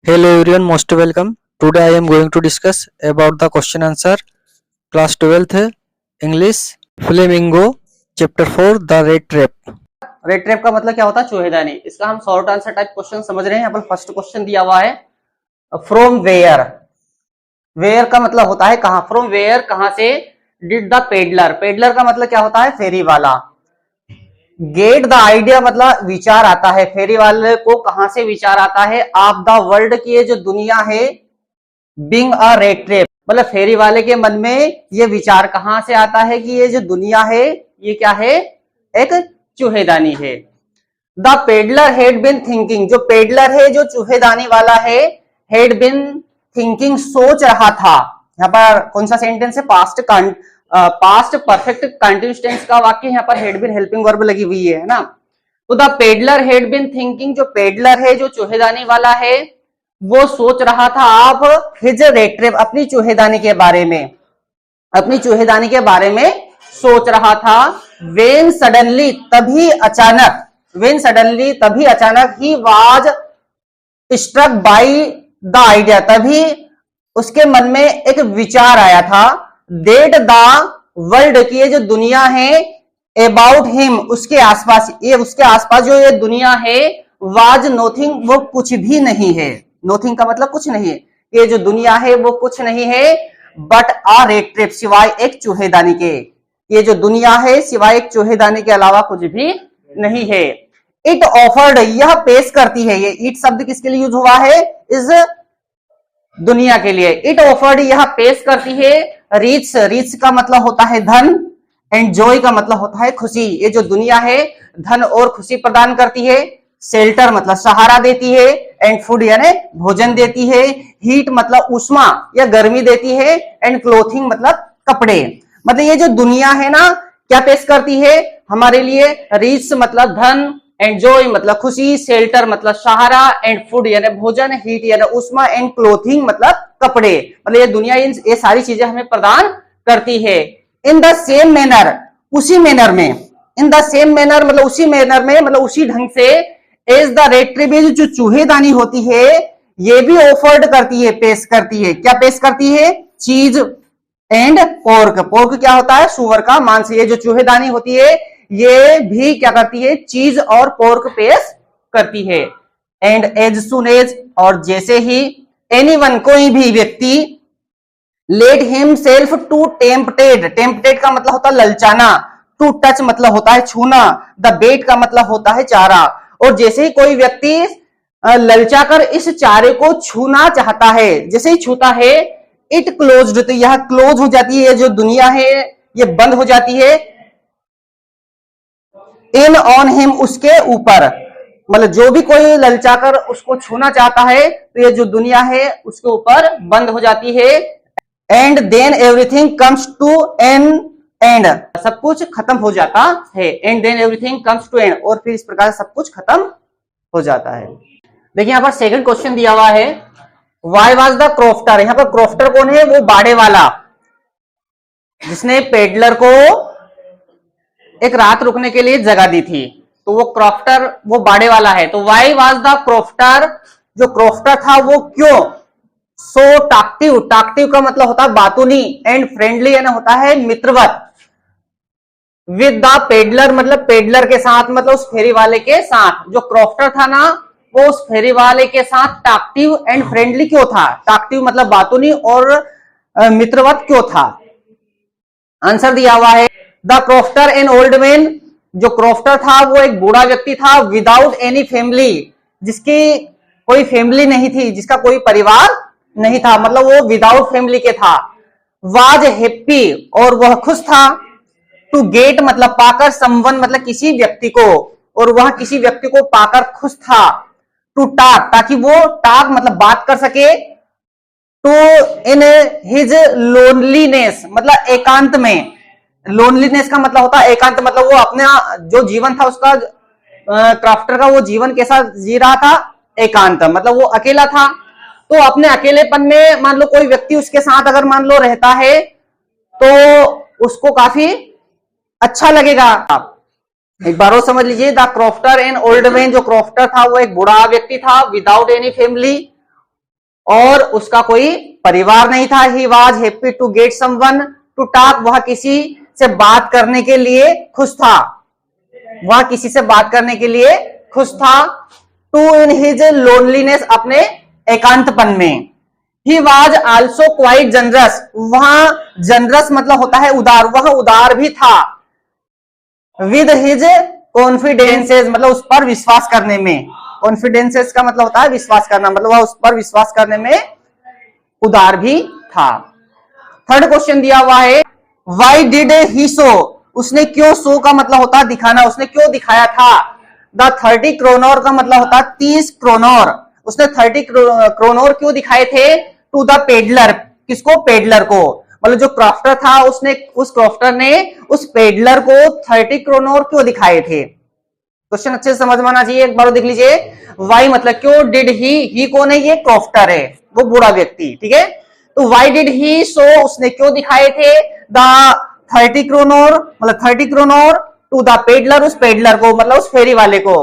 Hello everyone, most welcome. Today I am going to discuss about the question answer class 12th English Flamingo chapter 4 the red trap. Red trap का मतलब क्या होता है? चूहेदानी। इसका हम short answer type question समझ रहे हैं। यहाँ पर फर्स्ट क्वेश्चन दिया हुआ है फ्रॉम वेयर। वेयर का मतलब होता है कहां। फ्रॉम वेयर कहां से। Did the peddler. पेडलर का मतलब क्या होता है? फेरी वाला। गेट द आइडिया मतलब विचार आता है। फेरी वाले को कहां से विचार आता है? ऑफ द वर्ल्ड की ये जो दुनिया है बीइंग अ रेड ट्रैप मतलब फेरी वाले के मन में ये विचार कहां से आता है कि ये जो दुनिया है ये क्या है? एक चूहेदानी है। The peddler had been thinking. जो पेडलर है जो चूहेदानी वाला है, हैड बिन थिंकिंग सोच रहा था। यहाँ पर कौन सा सेंटेंस है? पास्ट परफेक्ट कंटिन्यूअस टेंस का वाक्य। यहाँ पर हैड बिन हेल्पिंग वर्ब लगी हुई है ना। तो the peddler had been thinking. जो पेडलर है जो चूहेदानी वाला है वो सोच रहा था आप हिज रेड ट्रैप अपनी चूहेदानी के बारे में। अपनी चूहेदानी के बारे में सोच रहा था। वेन सडनली तभी अचानक। वेन सडनली तभी अचानक ही was struck by the idea तभी उसके मन में एक विचार आया था। डेट द वर्ल्ड की ये जो दुनिया है अबाउट हिम उसके आसपास, ये उसके आसपास जो ये दुनिया है वाज नोथिंग वो कुछ भी नहीं है। नोथिंग का मतलब कुछ नहीं है। ये जो दुनिया है वो कुछ नहीं है बट आ रेड ट्रैप सिवाय एक चूहेदानी के। ये जो दुनिया है सिवाय एक चूहेदानी के अलावा कुछ भी नहीं है। इट ऑफर्ड यह पेश करती है। ये इट शब्द किसके लिए यूज हुआ है? इस दुनिया के लिए। इट ऑफर्ड यह पेश करती है। रिच, रिच का मतलब होता है धन। एंड जॉय का मतलब होता है खुशी। ये जो दुनिया है धन और खुशी प्रदान करती है। शेल्टर मतलब सहारा देती है। एंड फूड यानी भोजन देती है। हीट मतलब उष्मा या गर्मी देती है। एंड क्लोथिंग मतलब कपड़े। मतलब ये जो दुनिया है ना क्या पेश करती है हमारे लिए? रिच मतलब धन, एंजॉय मतलब खुशी, शेल्टर मतलब सहारा, एंड फूड यानी भोजन, हीट यानी उष्मा, एंड क्लोथिंग मतलब कपड़े। मतलब ये दुनिया ये सारी चीजें हमें प्रदान करती है। इन द सेम मैनर उसी मैनर में। इन द सेम मैनर मतलब उसी मैनर में मतलब उसी ढंग से एज द रेड ट्रैप जो चूहेदानी होती है ये भी ऑफर्ड करती है, पेश करती है। क्या पेश करती है? चीज एंड पोर्क। पोर्क क्या होता है? सुअर का मांस। ये जो चूहेदानी होती है ये भी क्या करती है? चीज और पोर्क पेश करती है। एंड एज सुन एज और जैसे ही एनीवन कोई भी व्यक्ति let himself to tempted. Tempted का मतलब होता है ललचाना। टू टच मतलब होता है छूना। द बेट का मतलब होता है चारा। और जैसे ही कोई व्यक्ति ललचाकर इस चारे को छूना चाहता है, जैसे ही छूता है इट क्लोज्ड तो यह क्लोज हो जाती है। जो दुनिया है ये बंद हो जाती है। इन ऑन हिम उसके ऊपर। मतलब जो भी कोई ललचाकर उसको छूना चाहता है तो ये जो दुनिया है उसके ऊपर बंद हो जाती है। And then everything comes to an end. सब कुछ खत्म हो जाता है। And then everything comes to end और फिर इस प्रकार सब कुछ खत्म हो जाता है। देखिए यहाँ पर सेकंड क्वेश्चन दिया हुआ है वाई वॉज द क्रॉफ्टर। यहाँ पर क्रॉफ्टर कौन है? वो बाड़े वाला जिसने पेडलर को एक रात रुकने के लिए जगह दी थी। तो वो क्रॉफ्टर वो बाड़े वाला है। तो वाई वॉज द क्रॉफ्टर। जो क्रॉफ्टर था वो क्यों सो टाक्टिव। टाक्टिव का मतलब होता है बातूनी। एंड फ्रेंडली यानी होता है मित्रवत। विद द पेडलर मतलब पेडलर के साथ मतलब उस फेरी वाले के साथ। जो क्रॉफ्टर था ना वो उस फेरी वाले के साथ टाक्टिव एंड फ्रेंडली क्यों था? टाक्टिव मतलब बातूनी और मित्रवत क्यों था? आंसर दिया हुआ है the crofter an old man. जो क्रॉफ्टर था वो एक बूढ़ा व्यक्ति था। विदाउट एनी फैमिली जिसकी कोई फैमिली नहीं थी, जिसका कोई परिवार नहीं था। मतलब वो विदाउट फैमिली के था। वाज हैप्पी और वह खुश था। टू गेट मतलब पाकर, समवन मतलब किसी व्यक्ति को, और वह किसी व्यक्ति को पाकर खुश था। टू टाक ताकि वो टाक मतलब बात कर सके। टू इन हिज लोनलीनेस मतलब एकांत में। लोनलीनेस का मतलब होता है एकांत। मतलब वो अपना जो जीवन था उसका क्राफ्टर का वो जीवन कैसा जी रहा था? एकांत मतलब वो अकेला था। तो अपने अकेलेपन में मान लो कोई व्यक्ति उसके साथ अगर मान लो रहता है तो उसको काफी अच्छा लगेगा। एक बार और समझ लीजिए the crofter and old man. जो क्रॉफ्टर था वो एक बूढ़ा व्यक्ति था विदाउट एनी फैमिली और उसका कोई परिवार नहीं था। He was happy to get someone to talk, वह किसी से बात करने के लिए खुश था, वह किसी से बात करने के लिए खुश था। टू इन हिज लोनलीनेस, अपने एकांतपन में। He was also quite generous, वहां जनरस मतलब होता है उदार, वह उदार भी था। विद हिज कॉन्फिडेंसेस, मतलब उस पर विश्वास करने में, कॉन्फिडेंसेस का मतलब होता है विश्वास करना, मतलब वह उस पर विश्वास करने में उदार भी था। थर्ड क्वेश्चन दिया हुआ है, वाई डिड ही शो, उसने क्यों, शो का मतलब होता है दिखाना, उसने क्यों दिखाया था। द 30 क्रोनोर का मतलब होता है 30 क्रोनोर, उसने 30 क्रोनोर क्यों दिखाए थे। टू द पेडलर, किसको, पेडलर को, मतलब जो क्रॉफ्टर था उसने, उस क्रॉफ्टर ने उस पेडलर को 30 क्रोनोर क्यों दिखाए थे। क्वेश्चन अच्छे से समझ में आना चाहिए, एक बार देख लीजिए। वाई मतलब क्यों, डिड ही कौन है, ये क्रॉफ्टर है, वो बूढ़ा व्यक्ति, ठीक है। तो वाई डिड ही शो, उसने क्यों दिखाए थे द 30 क्रोनोर, मतलब 30 क्रोनोर टू द पेडलर, उस पेडलर को, मतलब उस फेरी वाले को,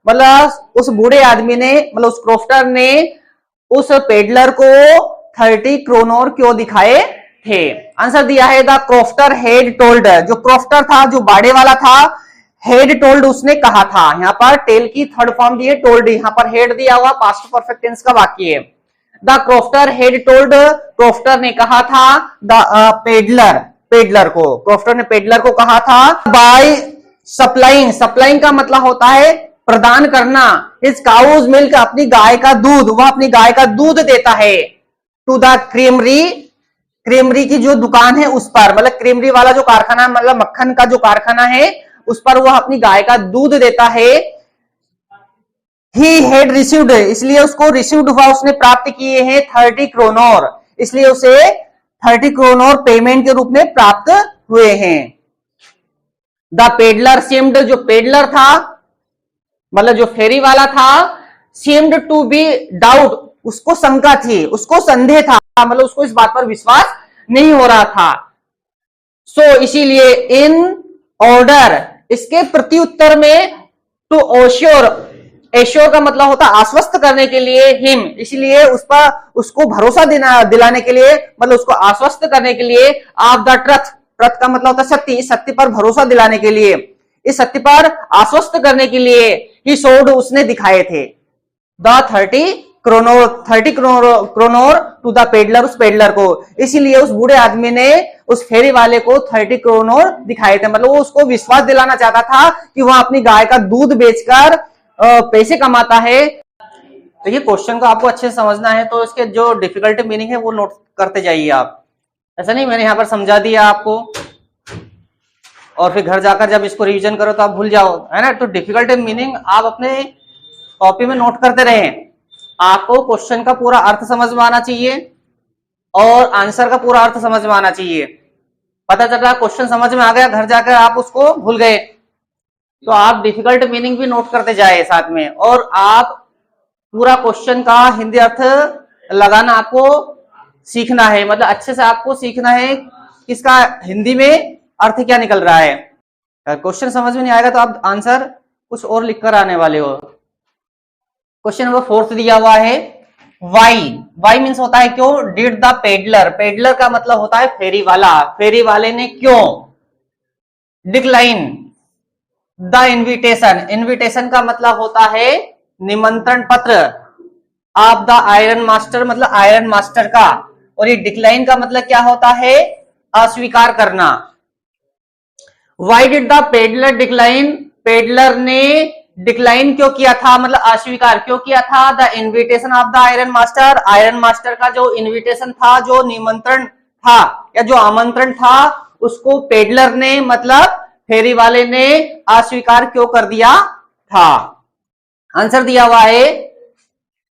मतलब उस बूढ़े आदमी ने, मतलब उस क्रॉफ्टर ने उस पेडलर को 30 क्रोनोर क्यों दिखाए थे। आंसर दिया है द क्रॉफ्टर हेड टोल्ड, जो क्रॉफ्टर था, जो बाड़े वाला था, हेड टोल्ड उसने कहा था। यहां पर टेल की थर्ड फॉर्म दी है टोल्ड, यहां पर हेड दिया हुआ पास्ट परफेक्ट टेंस का वाक्य है। The crofter head told, crofter ने कहा था द पेडलर, पेडलर को, क्रॉफ्टर ने पेडलर को कहा था। बाय सप्लाइंग, सप्लाइंग का मतलब होता है प्रदान करना। इस काउज मिल्क, अपनी गाय का दूध, वह अपनी गाय का दूध देता है। टू द क्रीमरी, क्रीमरी की जो दुकान है उस पर, मतलब क्रीमरी वाला जो कारखाना, मतलब मक्खन का जो कारखाना है उस पर वह अपनी गाय का दूध देता है। ही हैड रिसीव्ड, इसलिए उसको रिसीव्ड हुआ, उसने प्राप्त किए हैं 30 क्रोनोर, इसलिए उसे 30 क्रोनोर पेमेंट के रूप में प्राप्त हुए हैं। द पेडलर सीम्ड, जो पेडलर था, मतलब जो फेरी वाला था, सीम्ड टू बी डाउट, उसको शंका थी, उसको संदेह था, मतलब उसको इस बात पर विश्वास नहीं हो रहा था। सो इसीलिए इन ऑर्डर, इसके प्रत्युत्तर में, टू ओश्योर, एश्योर का मतलब होता आश्वस्त करने के लिए, हिम, इसलिए उस पर, उसको भरोसा दिलाने के लिए, मतलब उसको आश्वस्त करने के लिए, ऑफ द ट्रथ, ट्रथ का मतलब होता सत्य, इस सत्य पर भरोसा दिलाने के लिए, इस सत्य पर आश्वस्त करने के लिए ही शोड, उसने दिखाए थे the 30 kronor, 30 kronor to the peddler, उस पेडलर को, इसीलिए उस बूढ़े आदमी ने उस फेरी वाले को 30 क्रोनोर दिखाए थे, मतलब वो उसको विश्वास दिलाना चाहता था कि वह अपनी गाय का दूध बेचकर पैसे कमाता है। तो ये क्वेश्चन को आपको अच्छे से समझना है, तो इसके जो डिफिकल्ट मीनिंग है वो नोट करते जाइए आप, ऐसा नहीं मैंने यहाँ पर समझा दिया आपको और फिर घर जाकर जब इसको रिवीजन करो तो आप भूल जाओ, है ना। तो डिफिकल्ट मीनिंग आप अपने कॉपी में नोट करते रहें। आपको क्वेश्चन का पूरा अर्थ समझ में आना चाहिए और आंसर का पूरा अर्थ समझ में आना चाहिए। पता चल रहा क्वेश्चन समझ में आ गया, घर जाकर आप उसको भूल गए, तो आप डिफिकल्ट मीनिंग भी नोट करते जाए साथ में, और आप पूरा क्वेश्चन का हिंदी अर्थ लगाना आपको सीखना है, मतलब अच्छे से आपको सीखना है किसका हिंदी में अर्थ क्या निकल रहा है। क्वेश्चन समझ में नहीं आएगा तो आप आंसर कुछ और लिखकर आने वाले हो। क्वेश्चन नंबर 4 दिया हुआ है, वाई, वाई मीन्स होता है क्यों। डिड द पेडलर, पेडलर का मतलब होता है फेरी वाला, फेरी वाले ने क्यों। डिक्लाइन द इनविटेशन, इनविटेशन का मतलब होता है निमंत्रण पत्र। ऑफ द आयरन मास्टर, मतलब आयरन मास्टर का, और ये डिक्लाइन का मतलब क्या होता है, अस्वीकार करना। Why did the peddler decline, peddler ने डिक्लाइन क्यों किया था, मतलब अस्वीकार क्यों किया था। The invitation of the iron master, iron master का जो इनविटेशन था, जो निमंत्रण था या जो आमंत्रण था, उसको पेडलर ने, मतलब फेरी वाले ने अस्वीकार क्यों कर दिया था। आंसर दिया हुआ है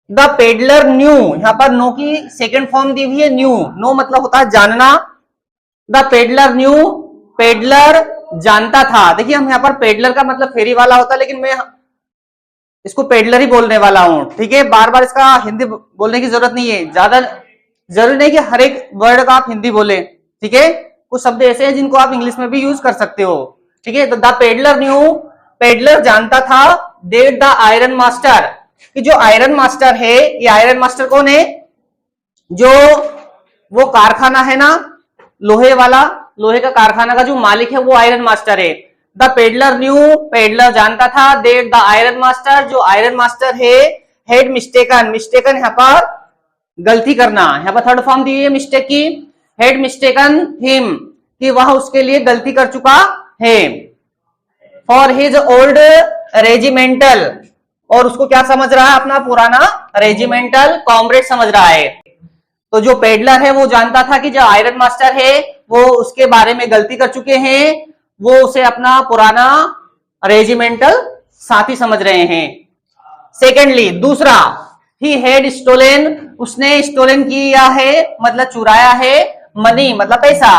द पेडलर न्यू, यहां पर नो की सेकेंड फॉर्म दी हुई है न्यू, नो मतलब होता है जानना। द पेडलर न्यू, पेडलर जानता था। देखिए हम यहाँ पर पेडलर का मतलब फेरी वाला होता है, लेकिन मैं इसको पेडलर ही बोलने वाला हूं, ठीक है। बार बार इसका हिंदी बोलने की जरूरत नहीं है, ज्यादा जरूरी नहीं कि हर एक वर्ड का आप हिंदी बोले, ठीक है। कुछ शब्द ऐसे हैं जिनको आप इंग्लिश में भी यूज कर सकते हो, ठीक है। तो द पेडलर न्यू, पेडलर जानता था। डेट द आयरन मास्टर, कि जो आयरन मास्टर है, ये आयरन मास्टर कौन है, जो वो कारखाना है ना लोहे वाला, लोहे का कारखाना का जो मालिक है वो आयरन मास्टर है। द पेडलर न्यू, पेडलर जानता था, दैट द आयरन मास्टर, जो आयरन मास्टर है, हेड मिस्टेकन, मिस्टेकन यहाँ पर गलती करना, यहाँ पर थर्ड फॉर्म दी है मिस्टेक की, हेड मिस्टेकन हिम, कि वह उसके लिए गलती कर चुका है, फॉर हिज ओल्ड रेजिमेंटल, और उसको क्या समझ रहा है, अपना पुराना रेजिमेंटल कॉमरेड समझ रहा है। तो जो पेडलर है वो जानता था कि जो आयरन मास्टर है वो उसके बारे में गलती कर चुके हैं, वो उसे अपना पुराना रेजिमेंटल साथी समझ रहे हैं। सेकेंडली, दूसरा, ही हैड स्टोलन, उसने स्टोलन किया है मतलब चुराया है, मनी मतलब पैसा,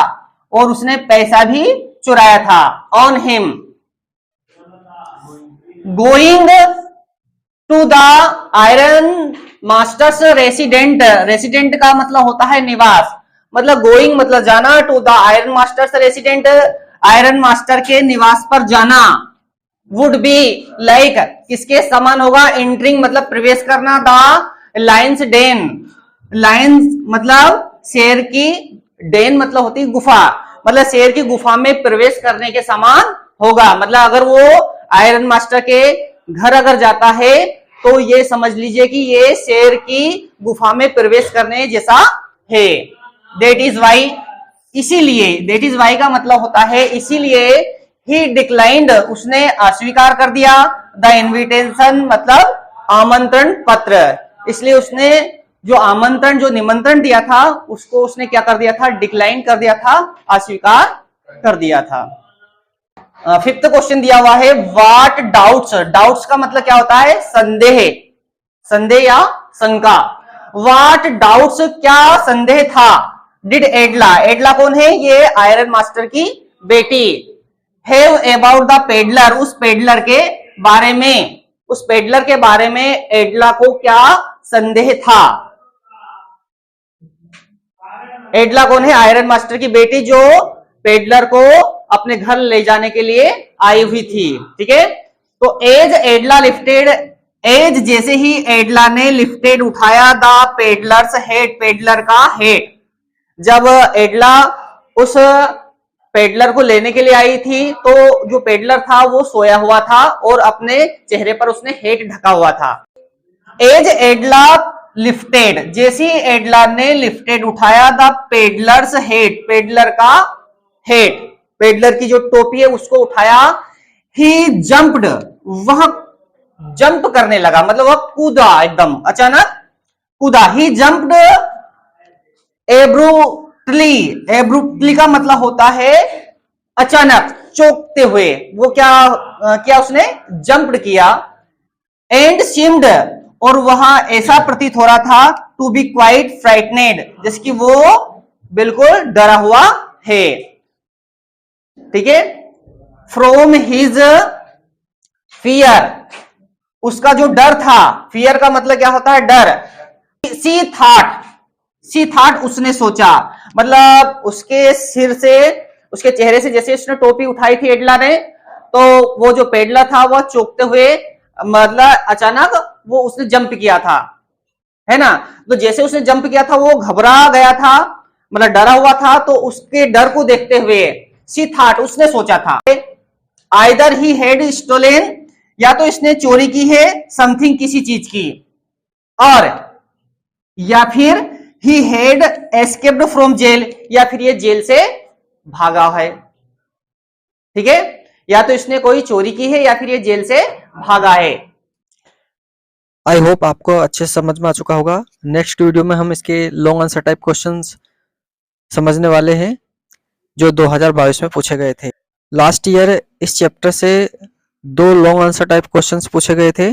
और उसने पैसा भी चुराया था, on him, going to the iron master's resident, resident का मतलब होता है निवास, मतलब गोइंग मतलब जाना, to the iron master's resident, iron master के निवास पर जाना, वुड बी लाइक, किसके समान होगा, एंटरिंग मतलब प्रवेश करना, द लायंस डेन, लायंस मतलब शेर की, डेन मतलब होती है गुफा, मतलब शेर की गुफा में प्रवेश करने के समान होगा, मतलब अगर वो आयरन मास्टर के घर अगर जाता है तो ये समझ लीजिए कि ये शेर की गुफा में प्रवेश करने जैसा है। दैट इज वाई, इसीलिए, दैट इज वाई का मतलब होता है इसीलिए, ही डिक्लाइंड, उसने अस्वीकार कर दिया, द इन्विटेशन मतलब आमंत्रण पत्र, इसलिए उसने जो आमंत्रण, जो निमंत्रण दिया था उसको उसने क्या कर दिया था, डिक्लाइन कर दिया था, अस्वीकार कर दिया था। फिफ्थ क्वेश्चन दिया हुआ है, व्हाट डाउट्स, डाउट्स का मतलब क्या होता है, संदेह, संदेह या शंका, व्हाट डाउट्स क्या संदेह था, डिड एडला, एडला कौन है, ये आयरन मास्टर की बेटी, हैव अबाउट द पेडलर, उस पेडलर के बारे में, उस पेडलर के बारे में एडला को क्या संदेह था। एडला कौन है, आयरन मास्टर की बेटी जो पेडलर को अपने घर ले जाने के लिए आई हुई थी, ठीक है। तो एज एडला लिफ्टेड, एज जैसे ही एडला ने लिफ्टेड उठाया, द पेडलर्स हेड, पेडलर का हेड, जब एडला उस पेडलर को लेने के लिए आई थी तो जो पेडलर था वो सोया हुआ था और अपने चेहरे पर उसने हेड ढका हुआ था। एज एडला लिफ्टेड, जैसे ही एडला ने लिफ्टेड उठाया, द पेडलर्स हेड, पेडलर का हेड, पेडलर की जो टोपी है उसको उठाया, ही जंप्ड, वह जंप करने लगा, मतलब वह कूदा, एकदम अचानक कूदा, ही जंप्ड एब्रुप्टली, एब्रुप्टली का मतलब होता है अचानक, चौंकते हुए, वो क्या उसने जंप्ड किया, एंड सीम्ड, और वहां ऐसा प्रतीत हो रहा था, टू बी क्वाइट फ्राइटनेड, जैसे कि वो बिल्कुल डरा हुआ है, ठीक है। फ्रॉम हिज फियर, उसका जो डर था, फियर का मतलब क्या होता है, डर, सी थॉट, सी थॉट उसने सोचा, मतलब उसके सिर से, उसके चेहरे से जैसे उसने टोपी उठाई थी एडला ने, तो वो जो पेडलर था वह चौंकते हुए, मतलब अचानक वो उसने जंप किया था, है ना, तो जैसे उसने जंप किया था वो घबरा गया था, मतलब डरा हुआ था, तो उसके डर को देखते हुए सी थॉट, उसने सोचा था, आइदर ही हैड स्टोलन, या तो इसने चोरी की है समथिंग, किसी चीज की, और या फिर he had escaped from jail, या फिर ये जेल से भागा है, ठीक है, या तो इसने कोई चोरी की है या फिर ये जेल से भागा है। आई होप आपको अच्छे से समझ में आ चुका होगा। नेक्स्ट वीडियो में हम इसके लॉन्ग आंसर टाइप क्वेश्चंस समझने वाले हैं जो 2022 में पूछे गए थे। लास्ट ईयर इस चैप्टर से 2 लॉन्ग आंसर टाइप क्वेश्चंस पूछे गए थे,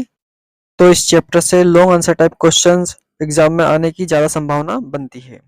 तो इस चैप्टर से long answer type questions exam में आने की ज़्यादा संभावना बनती है।